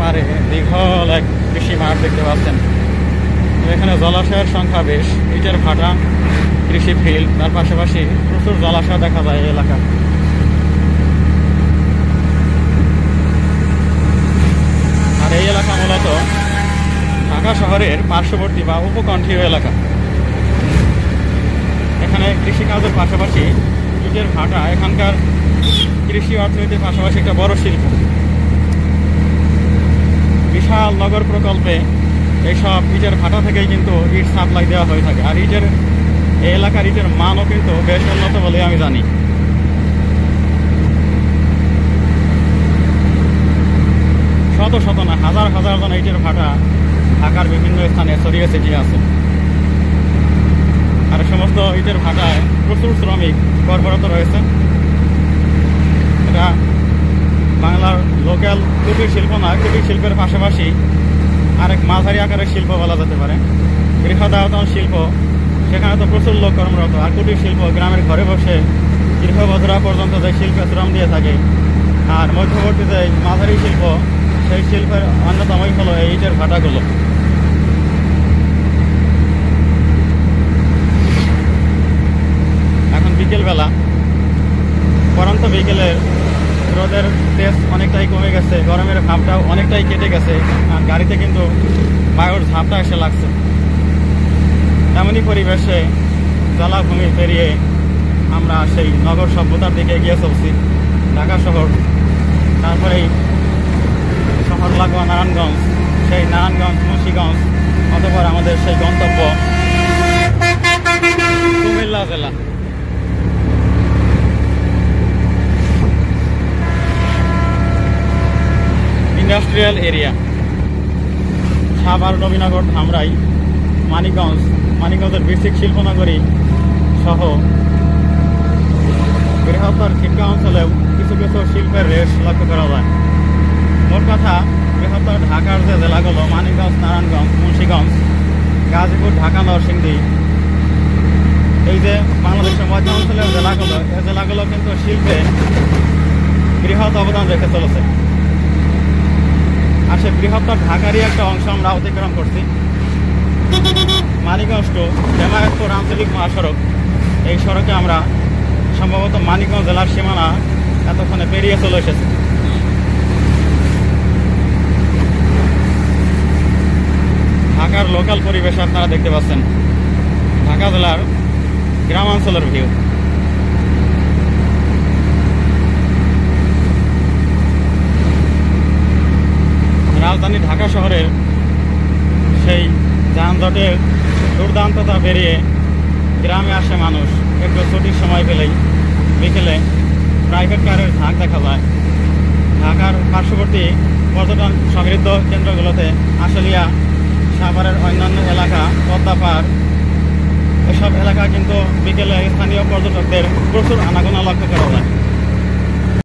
পারে দীর্ঘল এক কৃষি মাঠ দেখতে পাচ্ছেন। এখানে জলাশয়ের সংখ্যা বেশ, ইটের ভাটা, কৃষি ফিল্ড, তার পাশাপাশি প্রচুর জলাশয় দেখা যায় এই এলাকা। আর এই এলাকা মূলত ঢাকা শহরের পার্শ্ববর্তী বা উপকণ্ঠীয় এলাকা। এখানে কৃষিকাজের পাশাপাশি ইটের ভাটা এখানকার কৃষি অর্থনীতির পাশাপাশি একটা বড় শিল্প। বিশাল নগর প্রকল্পে এইসব ইটের ভাটা থেকেই কিন্তু ইট সাপ্লাই দেওয়া হয়ে থাকে। আর এই এলাকার ইটের মানও কিন্তু বেশ উন্নত বলে আমি জানি। শত শত না হাজার হাজার জন ইটের ভাটা ঢাকার বিভিন্ন স্থানে ছড়িয়ে ছিটিয়ে আছে। আর সমস্ত ইটের ভাটায় প্রচুর শ্রমিক কর্মরত রয়েছে। এটা বাংলার লোকাল কুটির শিল্প না, কুটির শিল্পের পাশাপাশি আরেক মাঝারি আকারের শিল্প বলা যেতে পারে। বৃহদায়তন শিল্প, সেখানে তো প্রচুর লোক কর্মরত। আর কুটির শিল্প গ্রামের ঘরে বসে দীর্ঘবছরা পর্যন্ত যে শিল্পে শ্রম দিয়ে থাকে। আর মধ্যবর্তী যে মাঝারি শিল্প, সেই শিল্পের অন্যতমই হলো এই ইটের ভাটাগুলো। এখন বিকেলবেলা, পরন্ত বিকেলের রোদের তেজ অনেকটাই কমে গেছে, গরমের ভাবটাও অনেকটাই কেটে গেছে। আর গাড়িতে কিন্তু বায়ুর ঝাপটা এসে লাগছে। এমনই পরিবেশে জলাভূমি পেরিয়ে আমরা সেই নগর সভ্যতার দিকে এগিয়ে চলছি, ঢাকা শহর। তারপরেই শহর লাগোয়া নারায়ণগঞ্জ, সেই নারায়ণগঞ্জ, মুন্সিগঞ্জ, অতঃপর আমাদের সেই গন্তব্য কুমিল্লা জেলা। ইন্ডাস্ট্রিয়াল এরিয়া সাভার, নবীনগর, ধামরাই, মানিকগঞ্জের বেসিক শিল্পনগরী সহ বৃহত্তর খিটকা অঞ্চলেও কিছু কিছু শিল্পের রেশ লক্ষ্য করা যায়। মোট কথা, বৃহত্তর ঢাকার যে জেলাগুলো মানিকগঞ্জ, নারায়ণগঞ্জ, মুন্সিগঞ্জ, গাজীপুর, ঢাকা, নরসিংদী, এই যে বাংলাদেশের মধ্য অঞ্চলের জেলাগুলো, এই জেলাগুলো কিন্তু শিল্পে বৃহৎ অবদান রেখে চলেছে। আর সে বৃহত্তর ঢাকারই একটা অংশ আমরা অতিক্রম করছি। মানিকগঞ্জ টু হেমায়তপুর আঞ্চলিক মহাসড়ক, এই সড়কে আমরা সম্ভবত মানিকগঞ্জ জেলার সীমানা এতক্ষণে পেরিয়ে চলে এসেছি। ঢাকার লোকাল পরিবেশ আপনারা দেখতে পাচ্ছেন, ঢাকা জেলার গ্রামাঞ্চলের ভিউ। রাজধানী ঢাকা শহরের সেই যানজটের দুর্দান্ততা পেরিয়ে গ্রামে আসে মানুষ। একটু ছুটির সময় পেলেই বিকেলে প্রাইভেট কারের ঝাঁক দেখা যায়। ঢাকার পার্শ্ববর্তী পর্যটন সমৃদ্ধ কেন্দ্রগুলোতে আশুলিয়া, সাভারের অন্যান্য এলাকা, পদ্মাপাড়, এসব এলাকা কিন্তু বিকেলে স্থানীয় পর্যটকদের প্রচুর আনাগোনা লক্ষ্য করা যায়।